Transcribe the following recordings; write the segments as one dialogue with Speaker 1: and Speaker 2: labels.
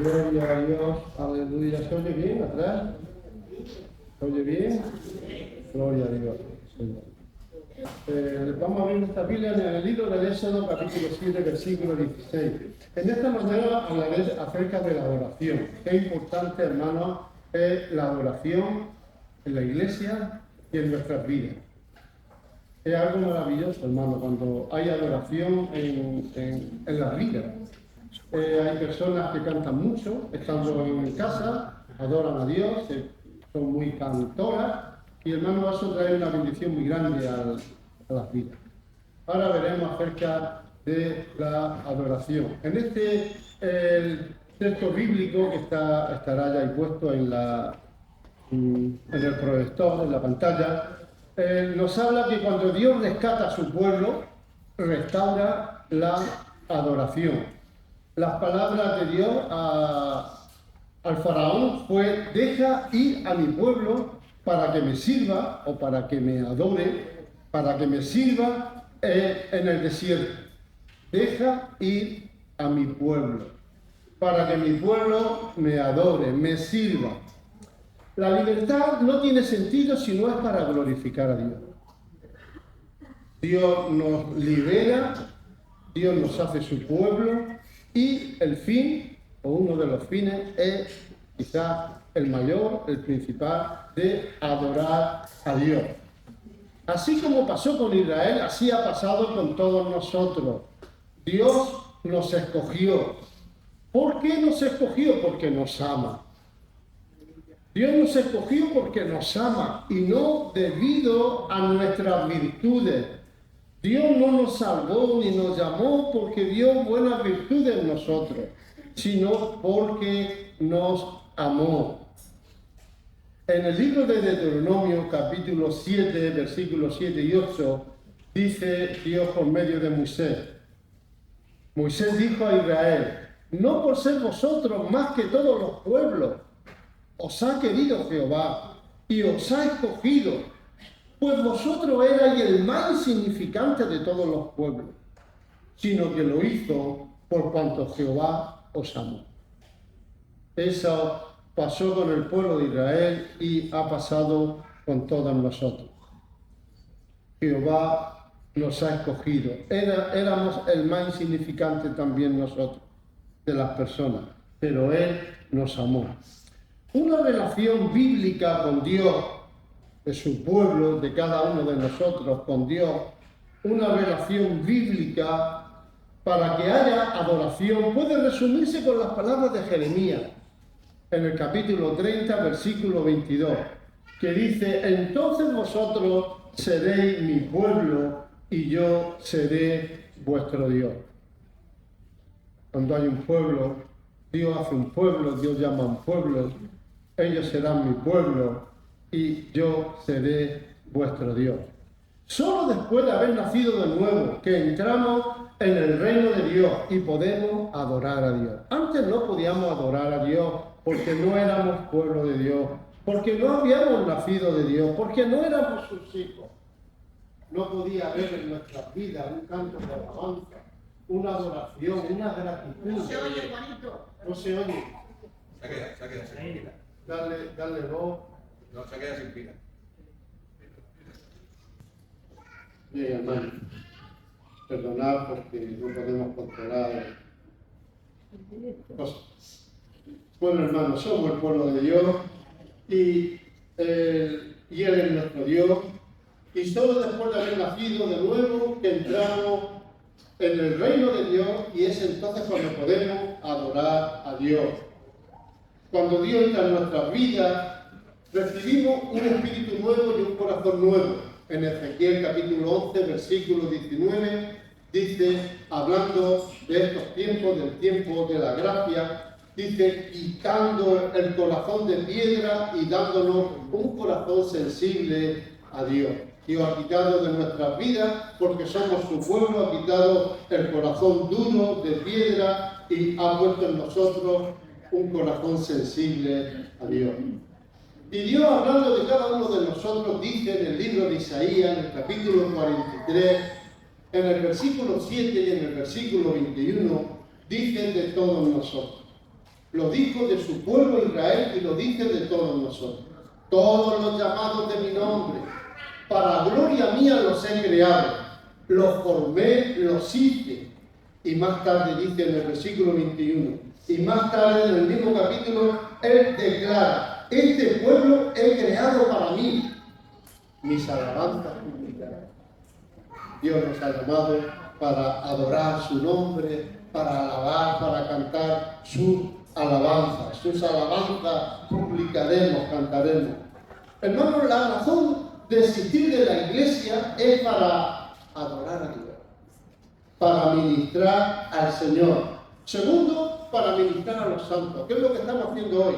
Speaker 1: Gloria a Dios, aleluya. ¿Se oye bien atrás? ¿Se oye bien? Gloria a Dios. Vamos a abrir nuestra Biblia en el libro del Éxodo, capítulo 7, versículo 16. En esta mañana hablaré acerca de la adoración. Qué importante, hermanos, es la adoración en la iglesia y en nuestras vidas. Es algo maravilloso, hermano, cuando hay adoración en las vidas. Hay personas que cantan mucho, estando en casa, adoran a Dios, son muy cantoras, y hermano, eso trae una bendición muy grande a las vidas. Ahora veremos acerca de la adoración. En este texto bíblico que estará ya ahí puesto en el proyector, en la pantalla, nos habla que cuando Dios rescata a su pueblo, restaura la adoración. Las palabras de Dios al faraón fue: deja ir a mi pueblo para que me sirva, o para que me adore, para que me sirva en el desierto. Deja ir a mi pueblo, para que mi pueblo me adore, me sirva. La libertad no tiene sentido si no es para glorificar a Dios. Dios nos libera, Dios nos hace su pueblo, y el fin, o uno de los fines, es quizás el mayor, el principal, de adorar a Dios. Así como pasó con Israel, así ha pasado con todos nosotros. Dios nos escogió. ¿Por qué nos escogió? Porque nos ama. Dios nos escogió porque nos ama y no debido a nuestras virtudes. Dios no nos salvó ni nos llamó porque vio buenas virtudes en nosotros, sino porque nos amó. En el libro de Deuteronomio, capítulo 7, versículos 7 y 8, dice Dios por medio de Moisés. Moisés dijo a Israel: no por ser vosotros más que todos los pueblos, os ha querido Jehová y os ha escogido, pues vosotros erais el más insignificante de todos los pueblos, sino que lo hizo por cuanto Jehová os amó. Eso pasó con el pueblo de Israel y ha pasado con todos nosotros. Jehová nos ha escogido. Éramos el más insignificante también nosotros, de las personas, pero Él nos amó. Una relación bíblica con Dios, de su pueblo, de cada uno de nosotros con Dios, una relación bíblica para que haya adoración, puede resumirse con las palabras de Jeremías, en el capítulo 30, versículo 22, que dice: entonces vosotros seréis mi pueblo y yo seré vuestro Dios. Cuando hay un pueblo, Dios hace un pueblo, Dios llama a un pueblo, ellos serán mi pueblo y yo seré vuestro Dios. Solo después de haber nacido de nuevo, que entramos en el reino de Dios y podemos adorar a Dios. Antes no podíamos adorar a Dios porque no éramos pueblo de Dios, porque no habíamos nacido de Dios, porque no éramos sus hijos. No podía haber en nuestras vidas un canto de alabanza, una adoración, una gratitud.
Speaker 2: No se oye, Juanito.
Speaker 1: No se oye.
Speaker 3: Se ha quedado sin pila.
Speaker 1: Dale voz.
Speaker 3: No, se ha quedado sin pila.
Speaker 1: Bien, hermano. Perdonad porque no podemos controlar cosas. Bueno, hermanos, somos el pueblo de Dios y Él es nuestro Dios. Y solo después de haber nacido de nuevo que entramos en el reino de Dios, y es entonces cuando podemos adorar a Dios. Cuando Dios entra en nuestras vidas, recibimos un espíritu nuevo y un corazón nuevo. En Ezequiel capítulo 11, versículo 19, dice, hablando de estos tiempos, del tiempo de la gracia, dice: quitando el corazón de piedra y dándonos un corazón sensible a Dios. Dios ha quitado de nuestras vidas, porque somos su pueblo, ha quitado el corazón duro de piedra y ha puesto en nosotros un corazón sensible a Dios. Y Dios, hablando de cada uno de nosotros, dice en el libro de Isaías, en el capítulo 43, en el versículo 7 y en el versículo 21, dice de todos nosotros: Lo dijo de su pueblo Israel y lo dice de todos nosotros. Todos los llamados de mi nombre, para gloria mía los he creado, los formé, los hice. Y más tarde dice en el versículo 21, y más tarde en el mismo capítulo, él declara, este pueblo he creado para mí, mis alabanzas publicarán. Dios nos ha llamado para adorar su nombre, para alabar, para cantar sus alabanzas. Sus alabanzas publicaremos, cantaremos. Hermanos, la razón de existir de la iglesia es para adorar a Dios, para ministrar al Señor. Segundo, para ministrar a los santos. ¿Qué es lo que estamos haciendo hoy?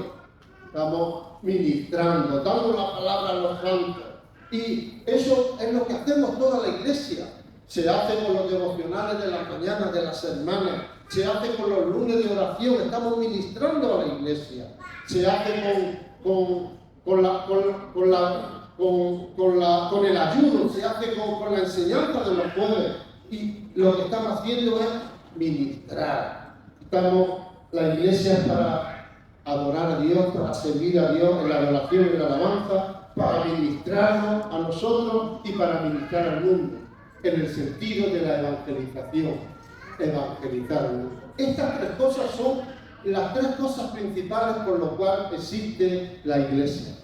Speaker 1: Estamos ministrando, dando la palabra a los santos. Y eso es lo que hacemos toda la iglesia. Se hace con los devocionales de las mañanas de las hermanas, se hace con los lunes de oración, estamos ministrando a la iglesia. Se hace con el ayuno, se hace con la enseñanza de los jueves. Y lo que estamos haciendo es ministrar. La iglesia es para adorar a Dios, para servir a Dios en la adoración y la alabanza, para ministrarnos a nosotros y para ministrar al mundo, en el sentido de la evangelización, evangelizar al mundo. Estas tres cosas son las tres cosas principales por las cuales existe la iglesia.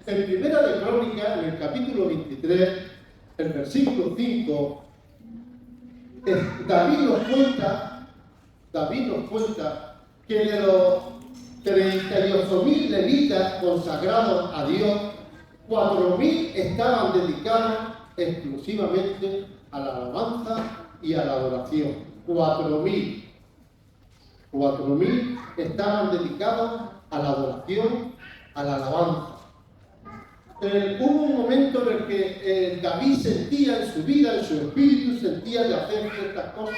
Speaker 1: En Primera de Crónicas, en el capítulo 23, el versículo 5, David nos cuenta que de los 38.000 levitas consagrados a Dios, 4.000 estaban dedicados exclusivamente a la alabanza y a la adoración. 4.000 estaban dedicados a la adoración, a la alabanza. Hubo un momento en el que David sentía en su vida, en su espíritu, sentía de hacer ciertas cosas.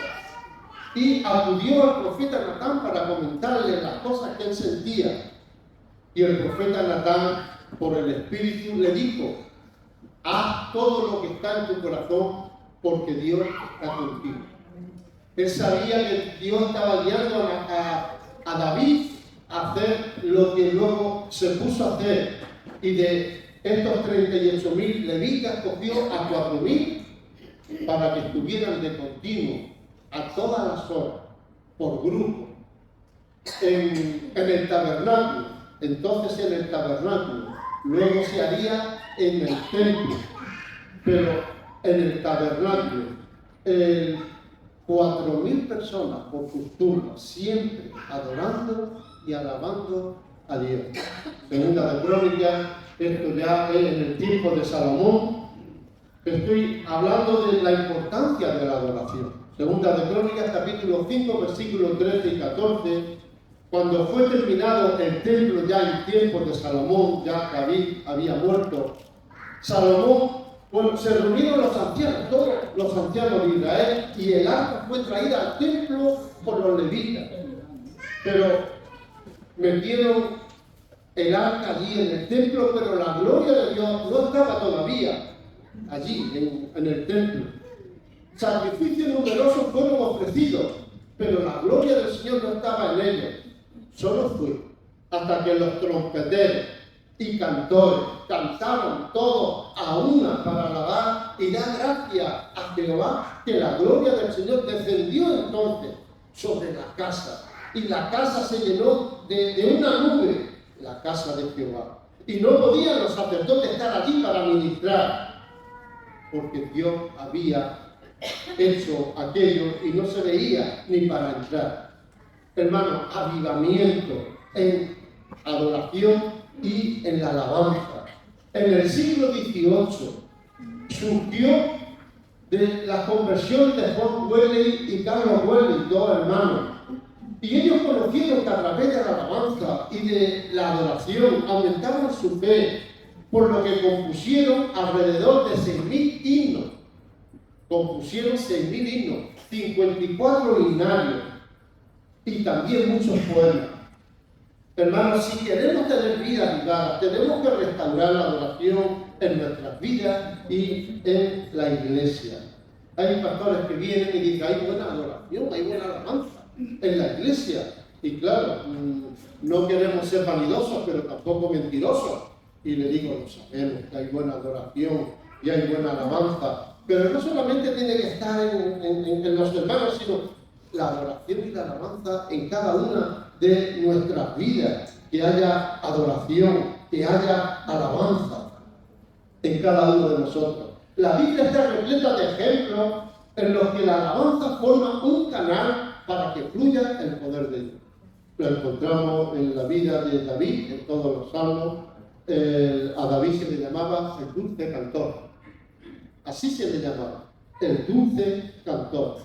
Speaker 1: Y acudió al profeta Natán para comentarle las cosas que él sentía. Y el profeta Natán, por el espíritu, le dijo: haz todo lo que está en tu corazón, porque Dios está contigo. Él sabía que Dios estaba guiando a David a hacer lo que luego se puso a hacer. Y de estos 38.000 levitas cogió a 4.000 para que estuvieran de continuo a todas las horas, por grupo, en el tabernáculo. Entonces en el tabernáculo, luego se haría en el templo, pero en el tabernáculo, 4.000 personas por sus turnos, siempre adorando y alabando a Dios. Segunda de Crónicas, esto ya es en el tiempo de Salomón. Estoy hablando de la importancia de la adoración. Segunda de Crónicas, capítulo 5, versículos 13 y 14. Cuando fue terminado el templo ya en tiempos de Salomón, ya David había muerto, Salomón, se reunieron los ancianos, todos los ancianos de Israel, y el arca fue traída al templo por los levitas. Pero metieron el arca allí en el templo, pero la gloria de Dios no estaba todavía allí en el templo. Sacrificios numerosos fueron ofrecidos, pero la gloria del Señor no estaba en ellos. Solo fue hasta que los trompeteros y cantores cantaron todos a una para alabar y dar gracias a Jehová, que la gloria del Señor descendió entonces sobre la casa, y la casa se llenó de una nube, la casa de Jehová. Y no podían los sacerdotes estar allí para ministrar, porque Dios había hecho aquello y no se veía ni para entrar. Hermano, avivamiento en adoración y en la alabanza. En el siglo XVIII surgió de la conversión de John Wesley y Carlos Wesley, dos hermanos. Y ellos conocieron que a través de la alabanza y de la adoración aumentaban su fe, por lo que compusieron alrededor de 6.000 himnos. Compusieron 6.000 himnos, 54 himnarios y también muchos poemas. Hermanos, si queremos tener vida privada, tenemos que restaurar la adoración en nuestras vidas y en la iglesia. Hay pastores que vienen y dicen: hay buena adoración, hay buena alabanza en la iglesia, Y claro, no queremos ser vanidosos, pero tampoco mentirosos. Y le digo, lo sabemos, que hay buena adoración y hay buena alabanza. Pero no solamente tiene que estar en los hermanos, sino la adoración y la alabanza en cada una de nuestras vidas. Que haya adoración, que haya alabanza en cada uno de nosotros. La Biblia está repleta de ejemplos en los que la alabanza forma un canal para que fluya el poder de Dios. Lo encontramos en la vida de David, en todos los salmos. A David se le llamaba el dulce cantor. Así se le llamaba, el dulce cantor.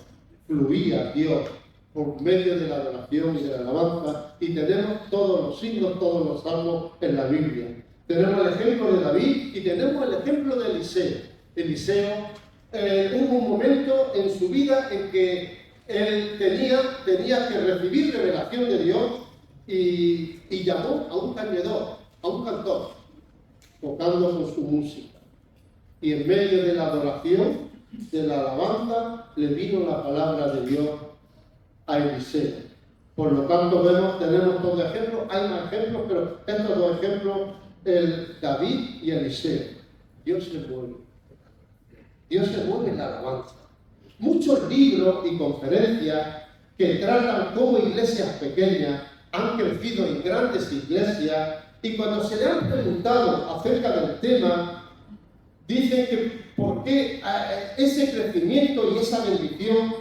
Speaker 1: Fluía Dios por medio de la adoración y de la alabanza, y tenemos todos los signos, todos los salmos en la Biblia. Tenemos el ejemplo de David y tenemos el ejemplo de Eliseo. Eliseo hubo un momento en su vida en que él tenía que recibir revelación de Dios y llamó a un cañedor, a un cantor, tocando con su música. Y en medio de la adoración, de la alabanza, le vino la palabra de Dios a Eliseo. Por lo tanto, tenemos dos ejemplos, hay más ejemplos, pero estos dos ejemplos, el David y Eliseo. Dios se mueve. Dios se mueve en la alabanza. Muchos libros y conferencias que tratan como iglesias pequeñas han crecido en grandes iglesias, y cuando se le han preguntado acerca del tema, dicen que por qué ese crecimiento y esa bendición,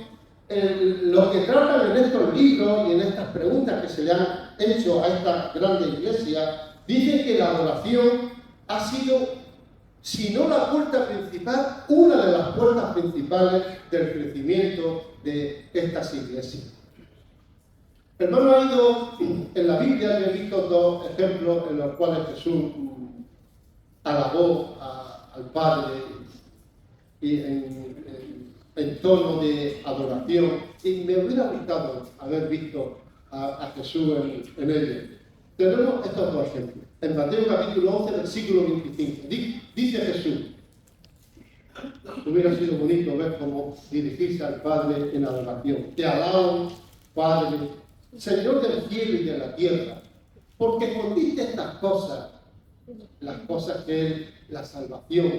Speaker 1: lo que tratan en estos libros y en estas preguntas que se le han hecho a esta grande iglesia, dicen que la adoración ha sido, si no la puerta principal, una de las puertas principales del crecimiento de estas iglesias. Hermano, ha ido en la Biblia, yo he visto dos ejemplos en los cuales Jesús alabó al Padre y en tono de adoración, y me hubiera gustado haber visto a Jesús en ellos. Tenemos estos dos ejemplos. En Mateo capítulo 11, versículo 25, dice Jesús: hubiera sido bonito ver cómo dirigirse al Padre en adoración. Te alabo, Padre, Señor del cielo y de la tierra, porque escondiste estas cosas, las cosas que es la salvación,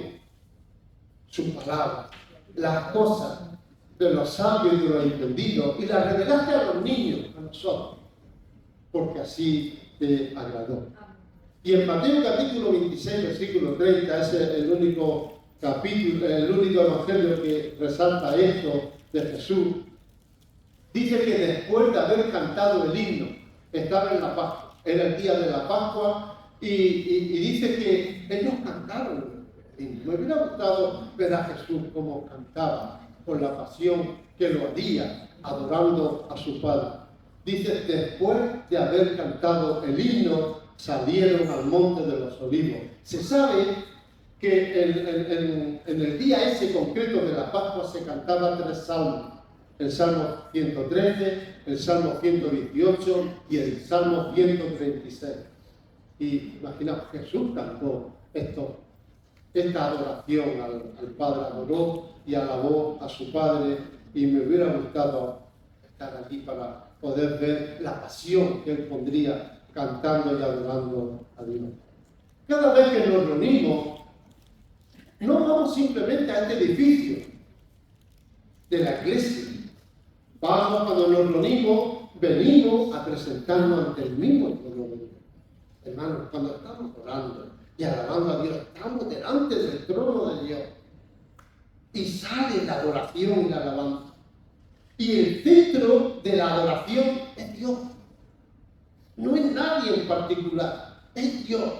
Speaker 1: su palabra, las cosas de los sabios y de los entendidos, y las revelaste a los niños, a nosotros, porque así te agradó. Y en Mateo capítulo 26, versículo 30, ese es el único capítulo, el único evangelio que resalta esto de Jesús. Dice que después de haber cantado el himno, estaba en la Pascua, era el día de la Pascua, y dice que ellos cantaron el himno. Me hubiera gustado ver a Jesús cómo cantaba, con la pasión que lo haría, adorando a su Padre. Dice, después de haber cantado el himno, salieron al monte de los olivos. Se sabe que en el día ese concreto de la Pascua se cantaban 3 salmos. El Salmo 113, el Salmo 118 y el Salmo 136. Y imaginaos, Jesús cantó esta adoración al Padre, adoró y alabó a su Padre, y me hubiera gustado estar aquí para poder ver la pasión que él pondría cantando y adorando a Dios. Cada vez que nos reunimos, no vamos simplemente a este edificio de la iglesia. Vamos, cuando nos reunimos, venimos a presentarnos ante el mismo trono de Dios. Hermanos, cuando estamos orando y alabando a Dios, estamos delante del trono de Dios. Y sale la adoración y la alabanza. Y el centro de la adoración es Dios. No es nadie en particular, es Dios.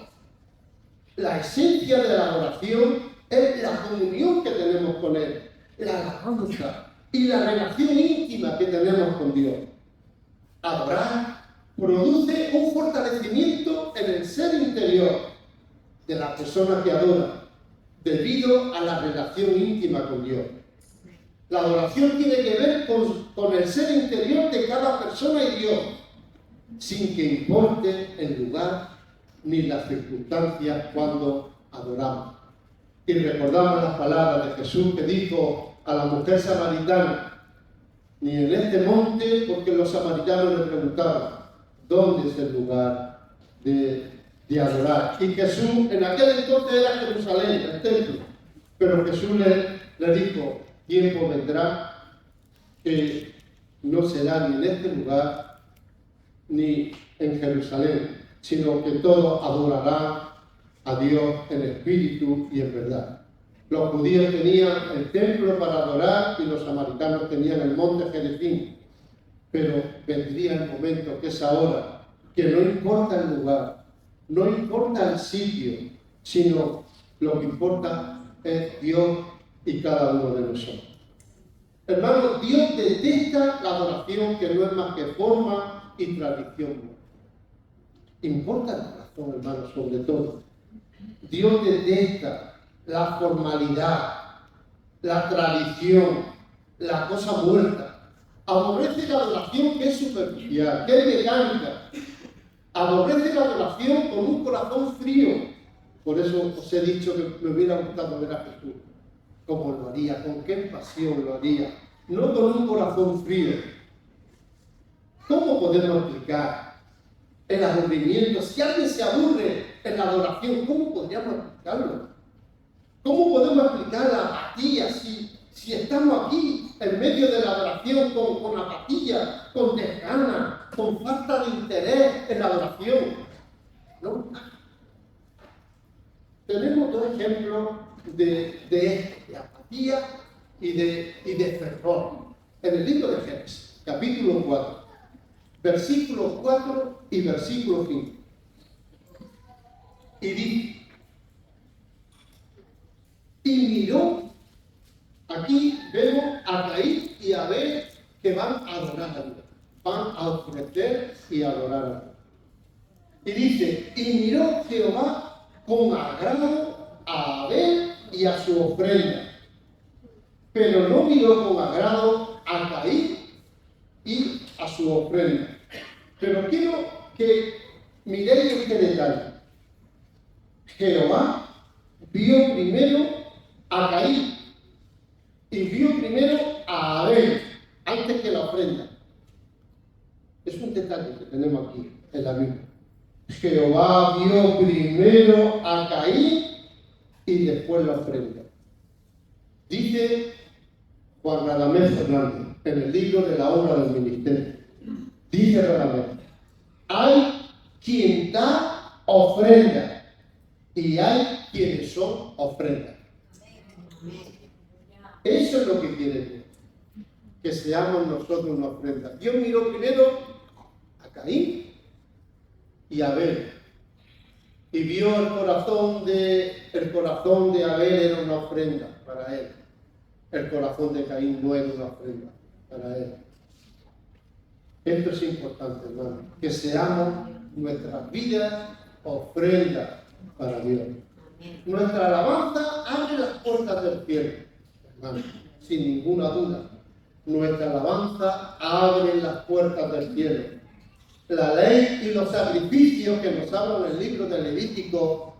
Speaker 1: La esencia de la adoración es la comunión que tenemos con Él, la alabanza y la relación íntima que tenemos con Dios. Adorar produce un fortalecimiento en el ser interior de la persona que adora, debido a la relación íntima con Dios. La adoración tiene que ver con el ser interior de cada persona y Dios, sin que importe el lugar ni las circunstancias cuando adoramos. Y recordamos las palabras de Jesús que dijo a la mujer samaritana: ni en este monte, porque los samaritanos le preguntaban, dónde es el lugar de adorar. Y Jesús, en aquel entonces era Jerusalén, el templo, pero Jesús le dijo, tiempo vendrá que no será ni en este lugar ni en Jerusalén, sino que todos adorarán a Dios en espíritu y en verdad. Los judíos tenían el templo para adorar y los samaritanos tenían el monte Gerizim. Pero vendría el momento, que es ahora, que no importa el lugar, no importa el sitio, sino lo que importa es Dios y cada uno de nosotros. Hermanos, Dios detesta la adoración que no es más que forma y tradición. Importa el corazón, hermanos, sobre todo. Dios detesta la formalidad, la tradición, la cosa muerta. Aborrece la adoración que es superficial, que es mecánica. Aborrece la adoración con un corazón frío. Por eso os he dicho que me hubiera gustado ver a Jesús. ¿Cómo lo haría? ¿Con qué pasión lo haría? No con un corazón frío. ¿Cómo podemos explicar el aburrimiento? Si alguien se aburre en la adoración, ¿cómo podríamos explicarlo? ¿Cómo podemos explicar la apatía si estamos aquí en medio de la adoración con apatía, con desgana, con falta de interés en la adoración? ¿No? Tenemos dos ejemplos de apatía y de fervor. En el libro de Génesis, capítulo 4, versículos 4 y versículo 5. Y dice, y miró, aquí vemos a Caín y a Abel que van a adorar a Dios, van a ofrecer y adorar a Dios. Y dice, y miró Jehová con agrado a Abel y a su ofrenda, pero no miró con agrado a Caín y a su ofrenda. Pero quiero que miréis este detalle. Jehová vio primero a Caín y vio primero a Abel antes que la ofrenda. Es un detalle que tenemos aquí en la Biblia. Jehová vio primero a Caín y después la ofrenda. Dice Juan Radamés Fernández en el libro de la obra del ministerio. Dice Radamés, hay quien da ofrenda y hay quienes son ofrendas. Eso es lo que quiere Dios, que seamos nosotros una ofrenda. Dios miró primero a Caín y a Abel y vio el corazón de Abel era una ofrenda para él. El corazón de Caín no era una ofrenda para él. Esto es importante, hermano, que seamos nuestras vidas ofrendas para Dios. Nuestra alabanza abre las puertas del cielo, hermano, sin ninguna duda. Nuestra alabanza abre las puertas del cielo. La ley y los sacrificios que nos hablan en el libro de Levítico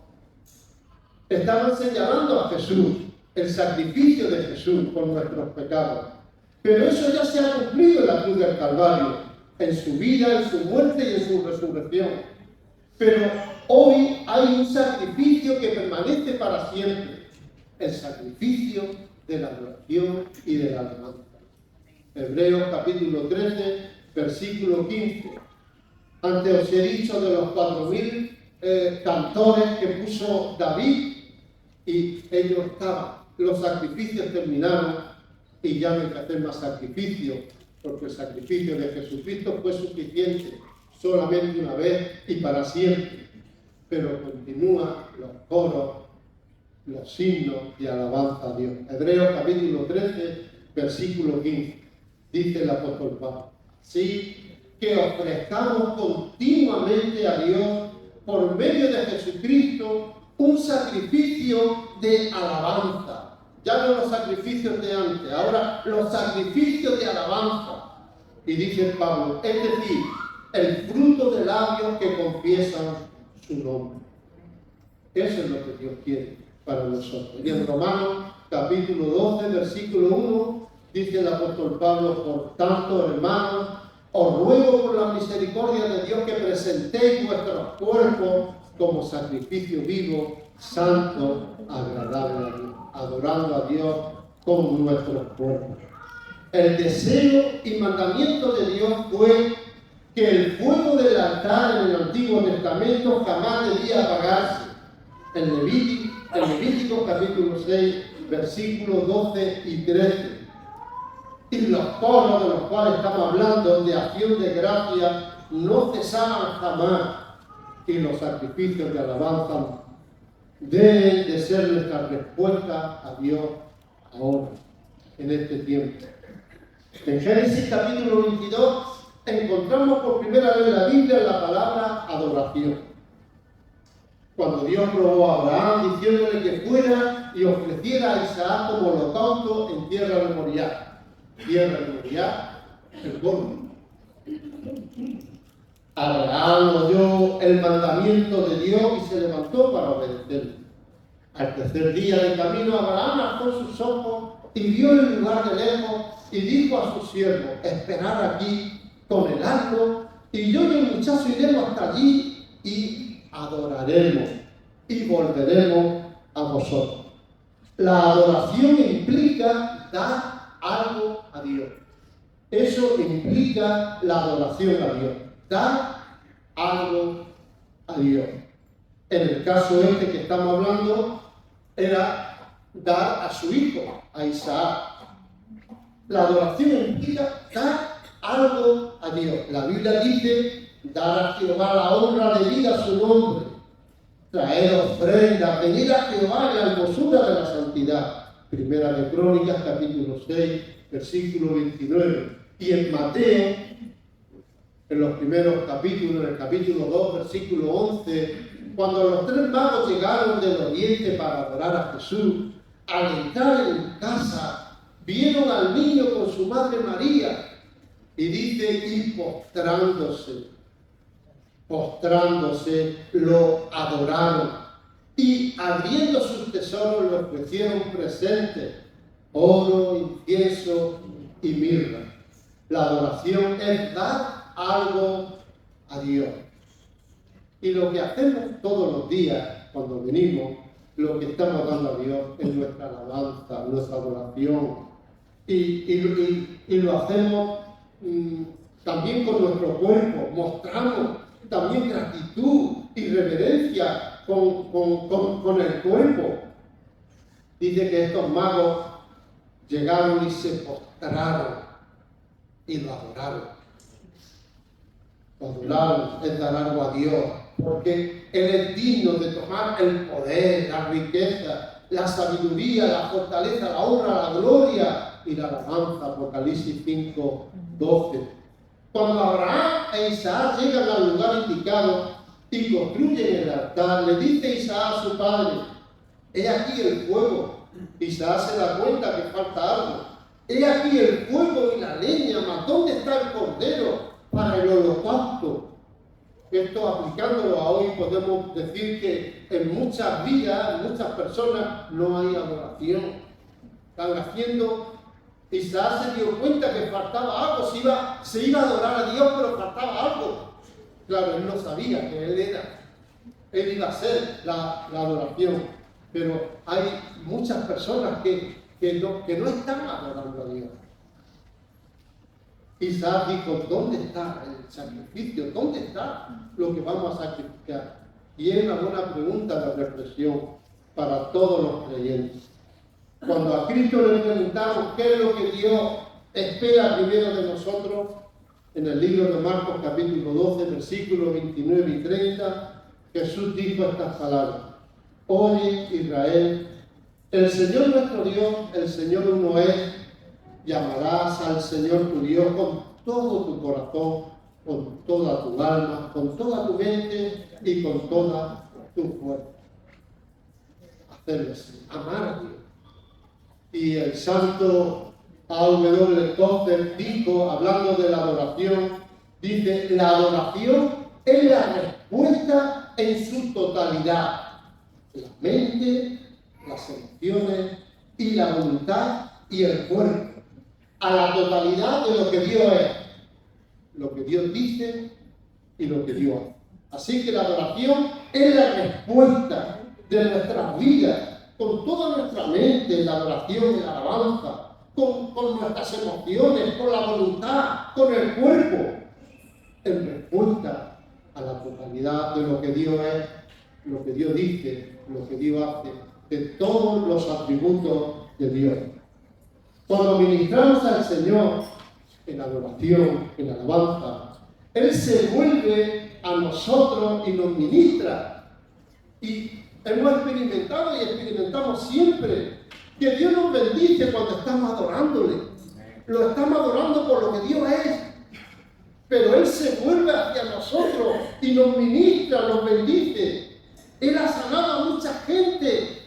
Speaker 1: estaban señalando a Jesús, el sacrificio de Jesús por nuestros pecados. Pero eso ya se ha cumplido en la cruz del Calvario, en su vida, en su muerte y en su resurrección. Pero hoy hay un sacrificio que permanece para siempre, el sacrificio de la adoración y de la alabanza. Hebreos capítulo 13, versículo 15. Antes os he dicho de los 4.000 cantores que puso David y ellos estaban. Los sacrificios terminaron y ya no hay que hacer más sacrificios, porque el sacrificio de Jesucristo fue suficiente solamente una vez y para siempre. Pero continúan los coros, los himnos de alabanza a Dios. Hebreos capítulo 13, versículo 15. Dice el apóstol Pablo, sí, que ofrezcamos continuamente a Dios por medio de Jesucristo un sacrificio de alabanza. Ya no los sacrificios de antes, ahora los sacrificios de alabanza. Y dice Pablo, es decir, el fruto de labios que confiesan su nombre. Eso es lo que Dios quiere para nosotros. Y en Romanos capítulo 12, versículo 1, dice el apóstol Pablo, por tanto, hermanos, os ruego por la misericordia de Dios que presentéis vuestros cuerpos como sacrificio vivo, santo, agradable a Dios, adorando a Dios con nuestros cuerpos. El deseo y mandamiento de Dios fue que el fuego del altar en el Antiguo Testamento jamás debía apagarse. En Levítico capítulo 6, versículos 12 y 13. Y los coros de los cuales estamos hablando de acción de gracia no cesaban jamás. Y los sacrificios de alabanza deben de ser nuestra respuesta a Dios ahora, en este tiempo. En Génesis capítulo 22 encontramos por primera vez en la Biblia la palabra adoración. Cuando Dios probó a Abraham diciéndole que fuera y ofreciera a Isaac como holocausto en tierra de Moriah. Tierra de Moriah, el horno. Abraham oyó el mandamiento de Dios y se levantó para obedecerlo. Al tercer día de camino, Abraham alzó sus ojos y vio el lugar de lejos y dijo a su siervo: esperad aquí con el asno, y yo y el muchacho iremos hasta allí y adoraremos y volveremos a vosotros. La adoración implica dar algo a Dios. Eso implica la adoración a Dios. Dar algo a Dios. En el caso este que estamos hablando, era dar a su hijo, a Isaac. La adoración implica dar algo a Dios. La Biblia dice: dar a Jehová la honra debida a su nombre, traer ofrendas, venir a Jehová en la hermosura de la santidad. Primera de Crónicas, capítulo 6, versículo 29. Y en Mateo, en los primeros capítulos, en el capítulo 2, versículo 11, cuando los tres magos llegaron del oriente para adorar a Jesús, al entrar en casa, vieron al niño con su madre María, y dice: y postrándose, lo adoraron, y abriendo sus tesoros le ofrecieron presentes, oro, incienso y mirra. La adoración es dar algo a Dios. Y lo que hacemos todos los días cuando venimos, lo que estamos dando a Dios es nuestra alabanza, nuestra adoración. Y lo hacemos también con nuestro cuerpo, mostramos también gratitud y reverencia con el cuerpo. Dice que estos magos llegaron y se postraron y lo adoraron. Lo adoraron es dar algo a Dios, porque Él es digno de tomar el poder, la riqueza, la sabiduría, la fortaleza, la honra, la gloria y la alabanza. Apocalipsis 5, 12. Cuando Abraham e Isaac llegan al lugar indicado y construyen el altar, le dice Isaac a su padre: he aquí el fuego. Isaac se da cuenta que falta algo. He aquí el fuego y la leña, mas ¿dónde está el cordero para el holocausto? Esto, aplicándolo a hoy, podemos decir que en muchas vidas, en muchas personas, no hay adoración. Están haciendo. Isaac se dio cuenta que faltaba algo, se iba a adorar a Dios, pero faltaba algo. Claro, él no sabía que él iba a ser la adoración. Pero hay muchas personas que no están adorando a Dios. Isaac dijo: ¿dónde está el sacrificio? ¿Dónde está lo que vamos a sacrificar? Y es una buena pregunta de reflexión para todos los creyentes. Cuando a Cristo le preguntaron qué es lo que Dios espera primero de nosotros, en el libro de Marcos capítulo 12, versículos 29 y 30, Jesús dijo estas palabras: oye Israel, el Señor nuestro Dios, el Señor uno es. Llamarás al Señor tu Dios con todo tu corazón, con toda tu alma, con toda tu mente y con toda tu fuerza. Hacerlo así, amar a Dios. Y el santo A.W. Tozer dijo, hablando de la adoración, dice: la adoración es la respuesta en su totalidad. La mente, las emociones y la voluntad y el cuerpo. A la totalidad de lo que Dios es. lo que Dios dice y lo que Dios hace. Así que la adoración es la respuesta de nuestras vidas, con toda nuestra mente, la adoración y la alabanza, con nuestras emociones, con la voluntad, con el cuerpo, en respuesta a la totalidad de lo que Dios es, lo que Dios dice, lo que Dios hace, de todos los atributos de Dios. Cuando ministramos al Señor en adoración, en alabanza, Él se vuelve a nosotros y nos ministra. Y hemos experimentado y experimentamos siempre que Dios nos bendice cuando estamos adorándole. Lo estamos adorando por lo que Dios es. Pero Él se vuelve hacia nosotros y nos ministra, nos bendice. Él ha sanado a mucha gente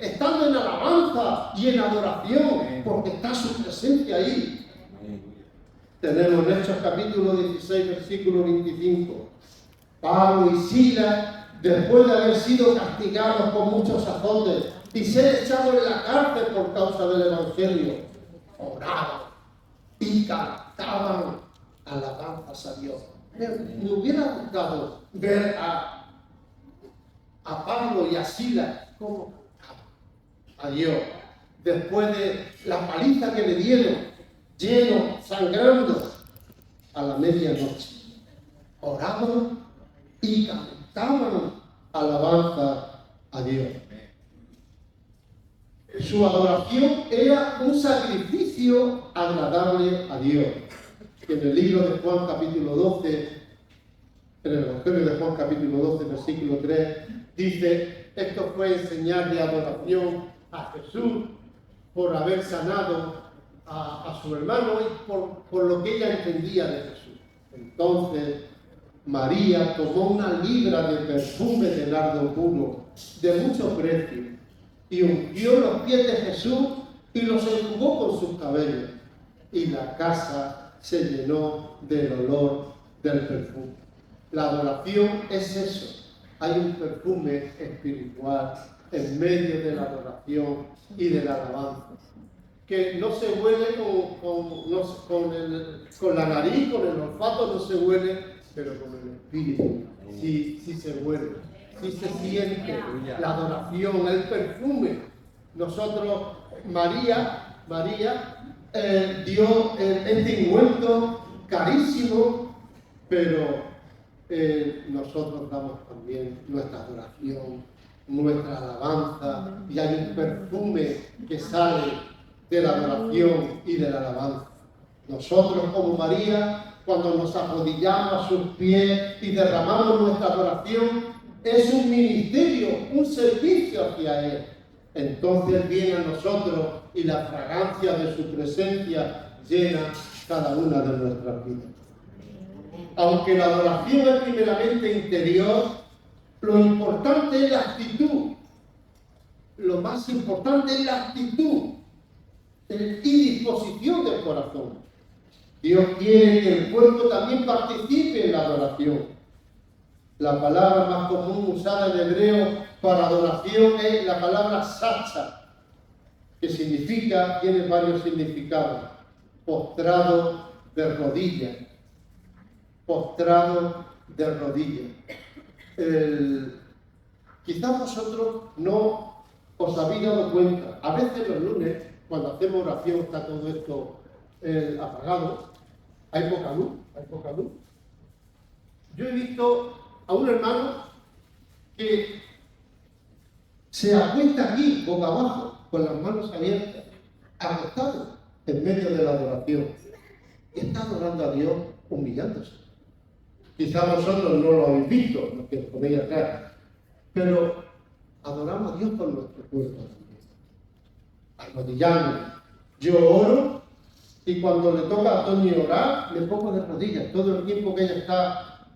Speaker 1: estando en alabanza y en adoración, porque está su presencia ahí. Tenemos en Hechos capítulo 16, versículo 25. Pablo y Silas, después de haber sido castigados con muchos azotes y ser echados en la cárcel por causa del Evangelio, oraban y cantaban alabanzas a Dios. Me hubiera gustado ver a Pablo y a Silas como a Dios, después de la paliza que le dieron, lleno, sangrando, a la medianoche. Oraban y cantaban alabanza a Dios. Su adoración era un sacrificio agradable a Dios. En el libro de Juan capítulo 12, en el Evangelio de Juan capítulo 12, versículo 3, dice: esto fue en señal de adoración a Jesús por haber sanado a su hermano y por lo que ella entendía de Jesús. Entonces María tomó una libra de perfume de nardo puro de mucho precio y ungió los pies de Jesús y los enjugó con sus cabellos, y la casa se llenó del olor del perfume. La adoración es eso. Hay un perfume espiritual en medio de la adoración y de la alabanza, que no se huele con la nariz, con el olfato no se huele, pero con el espíritu sí se huele, sí se siente la adoración, el perfume. Nosotros, María dio este ungüento carísimo, pero nosotros damos también nuestra adoración, nuestra alabanza, y hay un perfume que sale de la adoración y de la alabanza. Nosotros, como María, cuando nos arrodillamos a sus pies y derramamos nuestra adoración, es un ministerio, un servicio hacia Él. Entonces viene a nosotros y la fragancia de su presencia llena cada una de nuestras vidas. Aunque la adoración es primeramente interior, lo importante es la actitud. Lo más importante es la actitud y disposición del corazón. Dios quiere que el cuerpo también participe en la adoración. La palabra más común usada en hebreo para adoración es la palabra sacha, que tiene varios significados: postrado de rodillas. Postrado de rodillas. Quizás vosotros no os habéis dado cuenta. A veces los lunes, cuando hacemos oración, está todo esto apagado. Hay poca luz. Yo he visto a un hermano que se acuesta aquí, boca abajo, con las manos abiertas, acostado en medio de la adoración. Y está adorando a Dios humillándose. Quizás vosotros no lo habéis visto, los que os ponéis atrás, pero adoramos a Dios con nuestro cuerpo también. Arrodillándonos. Yo oro, y cuando le toca a Tony orar, le pongo de rodillas. Todo el tiempo que ella está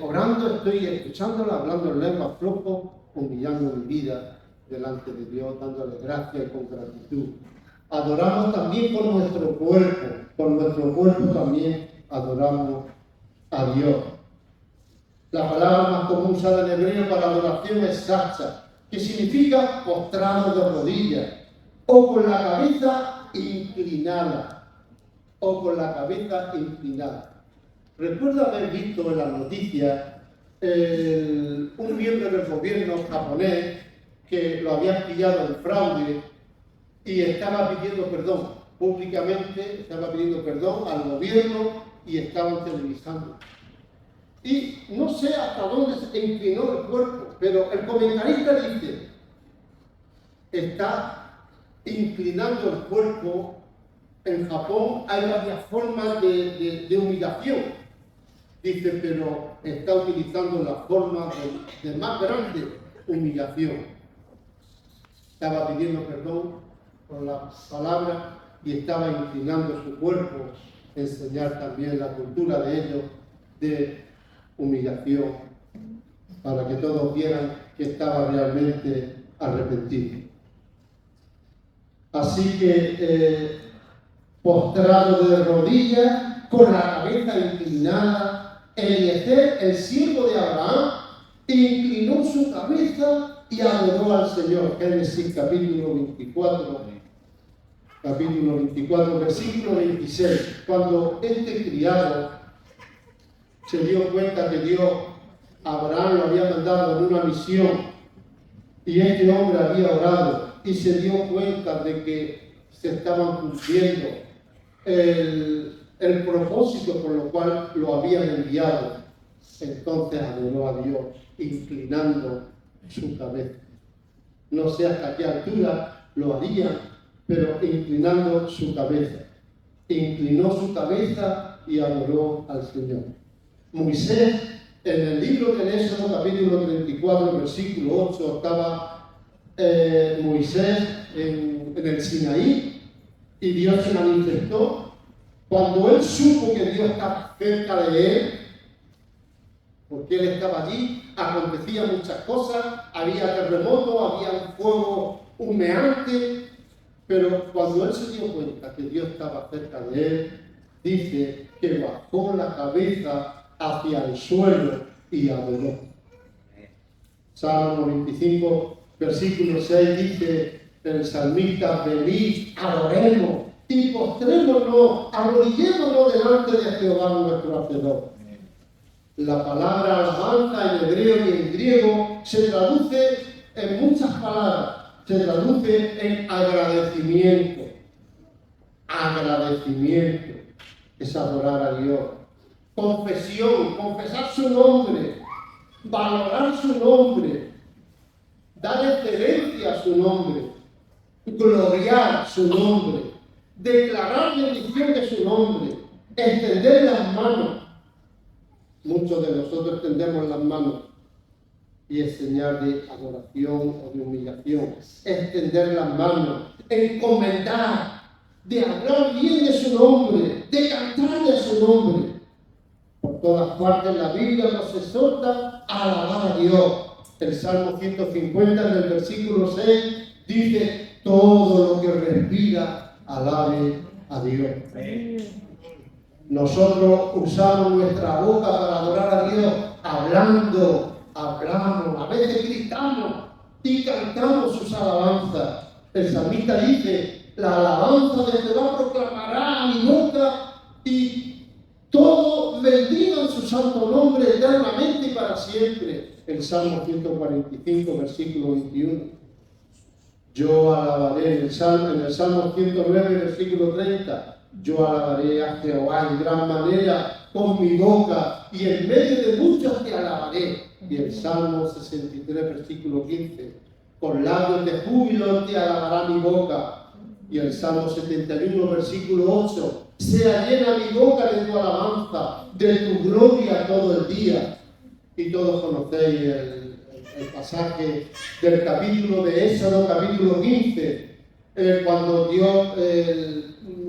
Speaker 1: orando, estoy escuchándola, hablando en lengua flojo, humillando mi vida delante de Dios, dándole gracias y con gratitud. Adoramos también con nuestro cuerpo también adoramos a Dios. La palabra más común usada en hebreo para adoración es sacha, que significa postrado de rodillas, o con la cabeza inclinada. recuerdo haber visto en las noticias un miembro del gobierno japonés que lo habían pillado en fraude y estaba pidiendo perdón públicamente, estaba pidiendo perdón al gobierno y estaban televisando. Y no sé hasta dónde se inclinó el cuerpo, pero el comentarista dice, está inclinando el cuerpo. En Japón hay varias formas de humillación. Dice, pero está utilizando la forma de más grande humillación. Estaba pidiendo perdón por las palabras y estaba inclinando su cuerpo, enseñar también la cultura de ellos de humillación, para que todos vieran que estaba realmente arrepentido. Así que, postrado de rodillas, con la cabeza inclinada, Eliezer, el siervo de Abraham, inclinó su cabeza y adoró al Señor. Génesis capítulo 24, versículo 26. Cuando este criado se dio cuenta que Dios, Abraham lo había mandado en una misión y este hombre había orado y se dio cuenta de que se estaban cumpliendo el propósito por lo cual lo habían enviado, entonces adoró a Dios, inclinando su cabeza. No sé hasta qué altura lo haría, pero inclinando su cabeza. Inclinó su cabeza y adoró al Señor. Moisés, en el libro de Éxodo, capítulo 34, versículo 8, estaba Moisés en el Sinaí y Dios se manifestó. Cuando él supo que Dios estaba cerca de él, porque él estaba allí, acontecían muchas cosas, había terremotos, había un fuego humeante, pero cuando él se dio cuenta que Dios estaba cerca de él, dice que bajó la cabeza hacia el suelo y adoró. Salmo 25, versículo 6 dice el salmista, venid, adoremos y postrémonos, arrodillémonos delante de Jehová nuestro Hacedor. La palabra alabanza en hebreo y en griego se traduce en muchas palabras, se traduce en agradecimiento. Agradecimiento es adorar a Dios. Confesión, confesar su nombre, valorar su nombre, dar excelencia a su nombre, gloriar su nombre, declarar bendición de su nombre, extender las manos. Muchos de nosotros extendemos las manos y es señal de adoración o de humillación. Extender las manos, encomendar, de hablar bien de su nombre, de cantar de su nombre. Por todas partes la Biblia nos exhorta a alabar a Dios. El Salmo 150 en el versículo 6 dice, todo lo que respira, alabe a Dios. Nosotros usamos nuestra boca para adorar a Dios, hablamos, a veces gritamos y cantamos sus alabanzas. El salmista dice, la alabanza de Jehová proclamará a mi boca y todos bendigan su santo nombre eternamente y para siempre. El Salmo 145, versículo 21. Yo alabaré en el Salmo 109, versículo 30. Yo alabaré a Jehová en gran manera con mi boca y en medio de muchos te alabaré. Y el Salmo 63, versículo 15. Con labios de júbilo te alabará mi boca. Y el Salmo 71, versículo 8. Sea llena mi boca de tu alabanza, de tu gloria todo el día. Y todos conocéis el pasaje del capítulo de Éxodo, capítulo 15, cuando Dios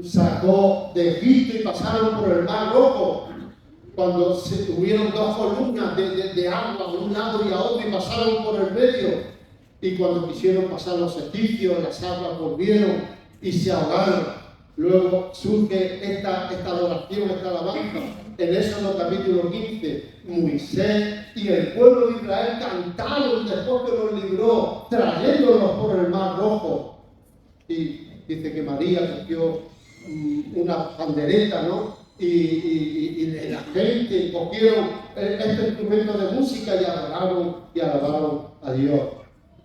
Speaker 1: sacó de Egipto y pasaron por el Mar Rojo, cuando hubieron dos columnas de agua a un lado y a otro y pasaron por el medio, y cuando quisieron pasar los egipcios, las aguas volvieron y se ahogaron. Luego surge esta adoración, esta alabanza. En Éxodo capítulo 15, Moisés y el pueblo de Israel cantaron después que los libró, trayéndolos por el Mar Rojo. Y dice que María cogió una pandereta, ¿no? y la gente cogieron este instrumento de música y alabaron a Dios.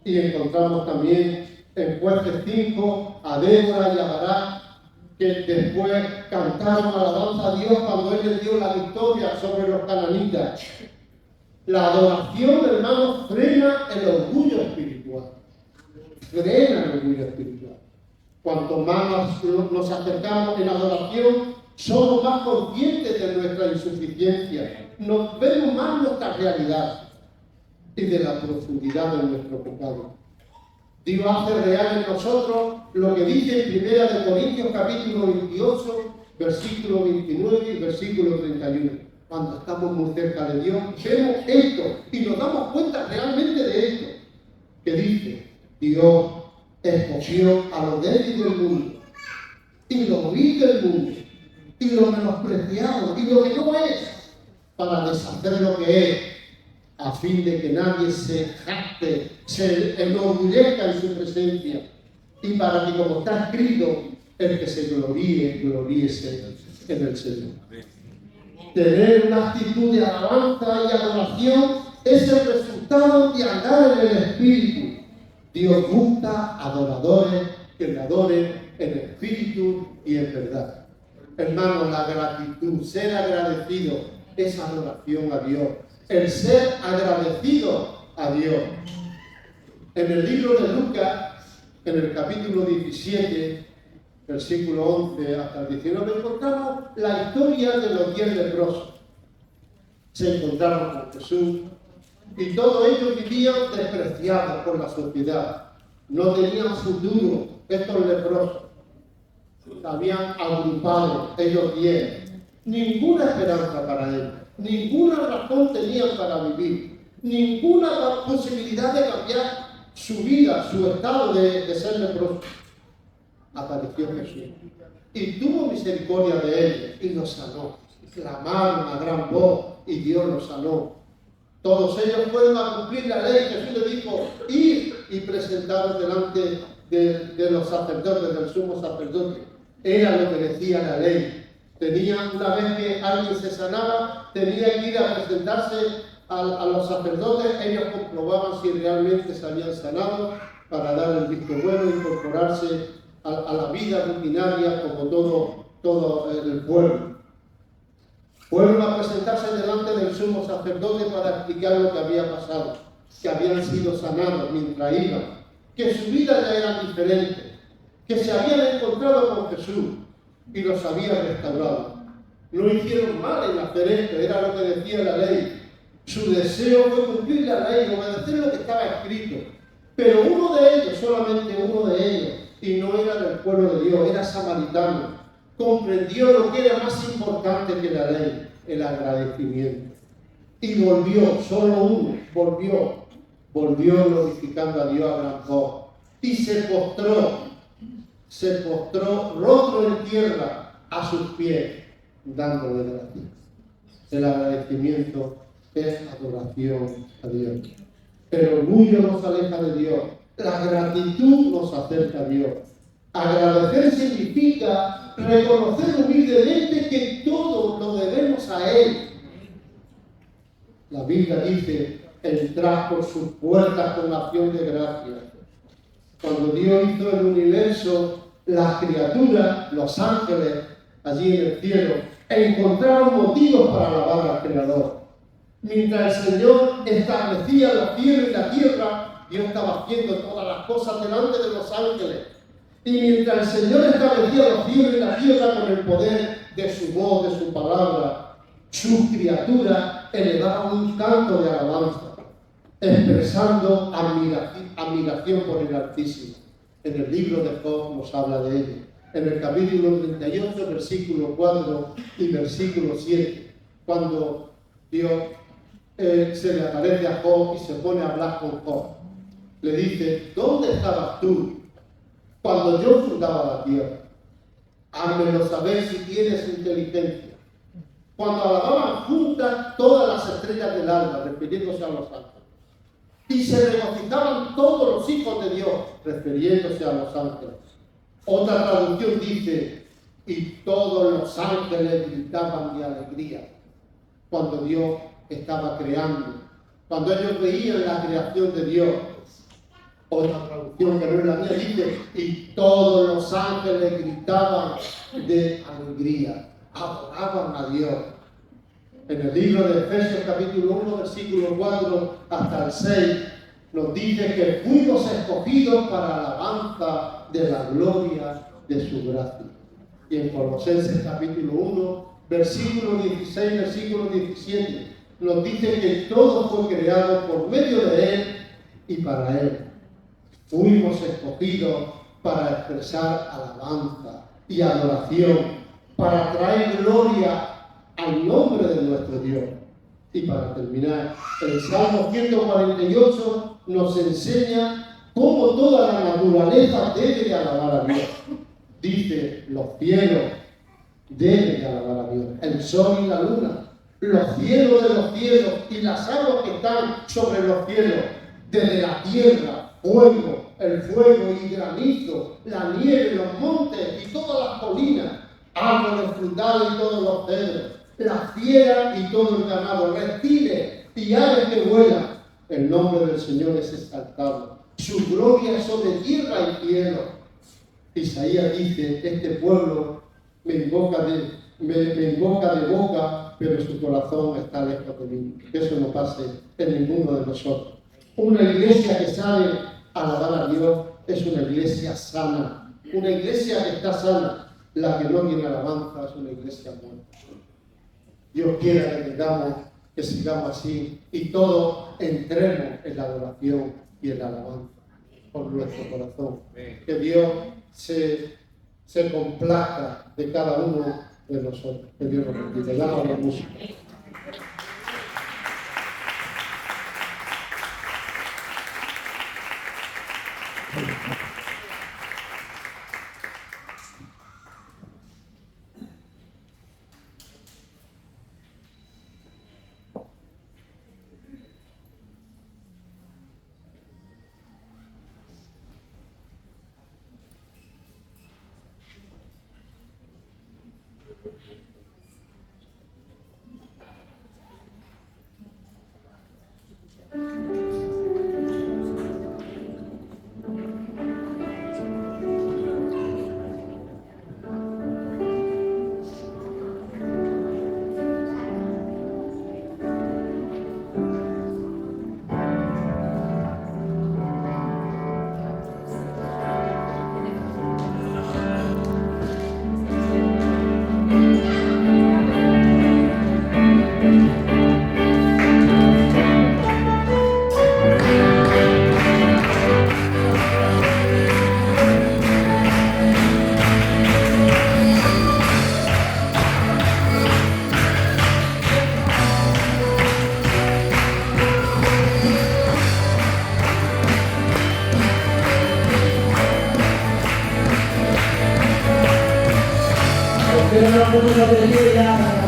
Speaker 1: Y encontramos también en Jueces 5 a Débora y a Barak, que después cantaron alabanza a Dios cuando Él les dio la victoria sobre los cananitas. La adoración, hermanos, frena el orgullo espiritual. Frena el orgullo espiritual. Cuanto más nos acercamos en adoración, somos más conscientes de nuestra insuficiencia. Nos vemos más nuestra realidad y de la profundidad de nuestro pecado. Dios hace real en nosotros lo que dice en 1 Corintios capítulo 28, versículo 29 y versículo 31. Cuando estamos muy cerca de Dios, vemos esto y nos damos cuenta realmente de esto. Que dice, Dios escogió a lo débil del mundo y lo vil del mundo y lo menospreciado y lo que no es, para deshacer lo que es, a fin de que nadie se jacte, se enorgullezca en su presencia, y para que, como está escrito, el que se gloríese en el Señor. Tener una actitud de alabanza y adoración es el resultado de andar en el Espíritu. Dios busca adoradores que le adoren en espíritu y en verdad. Hermanos, la gratitud, ser agradecido, es adoración a Dios. El ser agradecido a Dios. En el libro de Lucas, en el capítulo 17, versículo 11 hasta el 19, encontramos la historia de los 10 leprosos. Se encontraron con Jesús y todos ellos vivían despreciados por la sociedad. No tenían futuro, estos leprosos. Se habían agrupado, ellos 10. Ninguna esperanza para ellos. Ninguna razón tenían para vivir, ninguna posibilidad de cambiar su vida, su estado de ser leproso. Apareció Jesús y tuvo misericordia de ellos y los sanó. Clamaron a gran voz y Dios los sanó. Todos ellos fueron a cumplir la ley. Jesús les dijo, id y presentaros delante de los sacerdotes, del sumo sacerdote. Era lo que decía la ley. Una vez que alguien se sanaba, tenía que ir a presentarse a los sacerdotes. Ellos comprobaban si realmente se habían sanado para dar el visto bueno e incorporarse a la vida rutinaria como todo el pueblo. Fueron a presentarse delante del sumo sacerdote para explicar lo que había pasado, que habían sido sanados mientras iban, que su vida ya era diferente, que se habían encontrado con Jesús y los había restaurado. No hicieron mal en hacer esto, era lo que decía la ley. Su deseo fue cumplir la ley, obedecer lo que estaba escrito. Pero uno de ellos, solamente uno de ellos, y no era del pueblo de Dios, era samaritano, comprendió lo que era más importante que la ley, el agradecimiento. Y volvió, solo uno, volvió glorificando a Dios a gran voz. Y se postró rostro en tierra a sus pies, dándole gracias. El agradecimiento es adoración a Dios. El orgullo nos aleja de Dios. La gratitud nos acerca a Dios. Agradecer significa reconocer humildemente que todo lo debemos a Él. La Biblia dice, entrad por sus puertas con acción de gracias. Cuando Dios hizo el universo, las criaturas, los ángeles, allí en el cielo, encontraron motivos para alabar al Creador. Mientras el Señor establecía los cielos y la tierra, Dios estaba haciendo todas las cosas delante de los ángeles. Y mientras el Señor establecía los cielos y la tierra con el poder de su voz, de su palabra, sus criaturas elevaban un canto de alabanza, expresando admiración por el Altísimo. En el libro de Job nos habla de ello. En el capítulo 38, versículo 4 y versículo 7, cuando Dios se le aparece a Job y se pone a hablar con Job. Le dice, ¿dónde estabas tú cuando yo fundaba la tierra? Házmelo saber si tienes inteligencia. Cuando alababan juntas todas las estrellas del alba, refiriéndose a los ángeles. Y se regocijaban todos los hijos de Dios, refiriéndose a los ángeles. Otra traducción dice, y todos los ángeles gritaban de alegría cuando Dios estaba creando. Cuando ellos veían la creación de Dios, otra traducción que no es la mía dice, y todos los ángeles gritaban de alegría, adoraban a Dios. En el libro de Efesios capítulo 1, versículo 4 hasta el 6, nos dice que fuimos escogidos para alabanza de la gloria de su gracia. Y en Colosenses capítulo 1, versículo 16, versículo 17, nos dice que todo fue creado por medio de Él y para Él. Fuimos escogidos para expresar alabanza y adoración, para traer gloria al nombre de nuestro Dios. Y para terminar, el Salmo 148 nos enseña cómo toda la naturaleza debe de alabar a Dios. Dice, los cielos deben de alabar a Dios, el sol y la luna, los cielos de los cielos y las aguas que están sobre los cielos, desde la tierra, fuego, el fuego y granizo, la nieve, los montes y todas las colinas, árboles frutales y todos los cedros, las fieras y todo el ganado, reptiles y aves que vuelan. El nombre del Señor es exaltado. Su gloria es sobre tierra y cielo. Isaías dice, este pueblo me invoca de boca, pero su corazón está lejos de mí. Que eso no pase en ninguno de nosotros. Una iglesia que sabe alabar a Dios es una iglesia sana. Una iglesia que está sana. La que no tiene alabanza es una iglesia muerta. Dios quiera que sigamos así y todos entremos en la adoración y en la alabanza por nuestro corazón. Que Dios se complazca de cada uno de nosotros. Que Dios nos bendiga. Damos la música.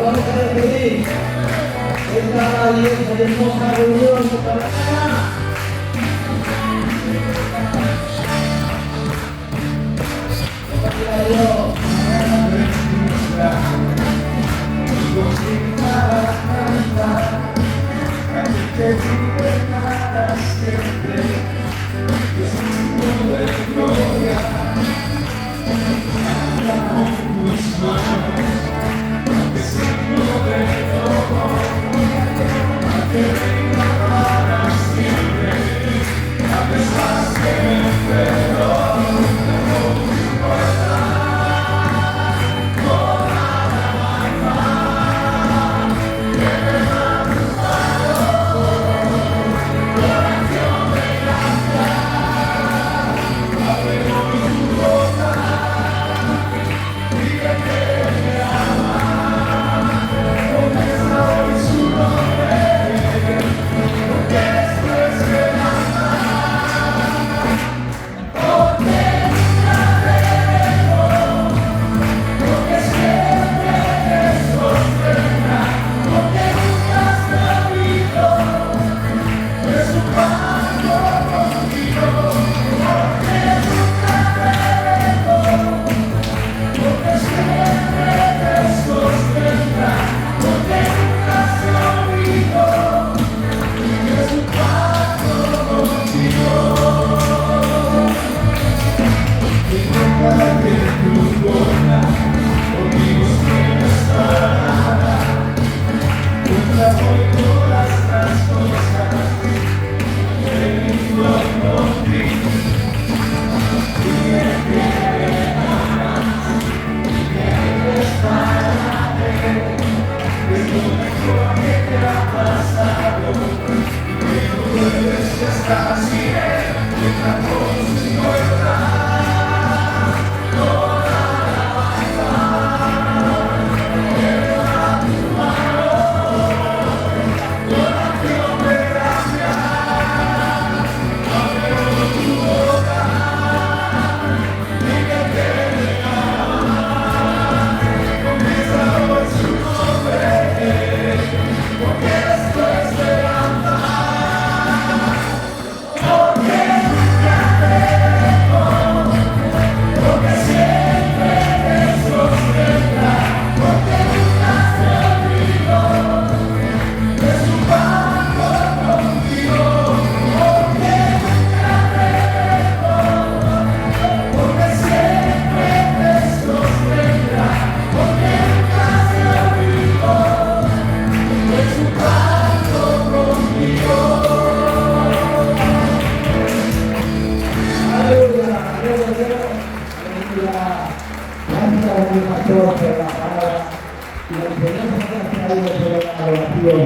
Speaker 2: Vamos a despedir esta valiosa y hermosa reunión para mañana. a mi pastor por la palabra y la enseñanza que ha traído sobre la adoración.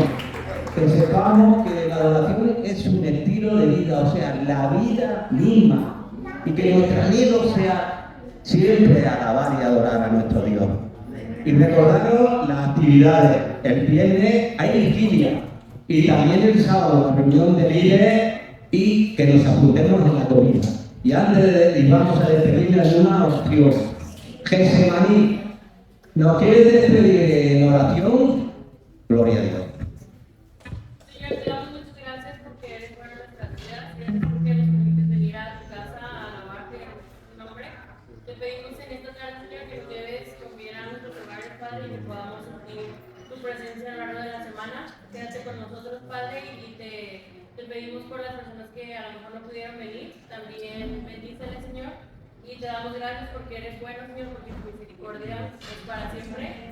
Speaker 2: Que sepamos que la adoración es un estilo de vida, o sea, la vida misma. Y que nuestro anhelo sea siempre alabar y adorar a nuestro Dios. Y recordaros las actividades. El viernes hay vigilia. Y también el sábado, la reunión de líderes y que nos apuntemos en la comida. Y antes de ir, vamos a despedirle de una oración. Getsemaní, ¿nos quieres despedir en oración? Gloria a Dios.
Speaker 4: Señor, te damos muchas gracias porque eres bueno en nuestras vidas. Gracias porque nos permites venir a tu casa a alabarte en tu nombre. Te pedimos en esta tarde, Señor, que nos lleves con bien a nuestros hogares, Padre, y que podamos sentir tu presencia a lo largo de la semana. Quédate con nosotros, Padre, y te pedimos por las personas que a lo mejor no pudieron venir. También bendíceles, Señor. Y te damos gracias porque eres bueno, Señor, porque tu misericordia es para siempre.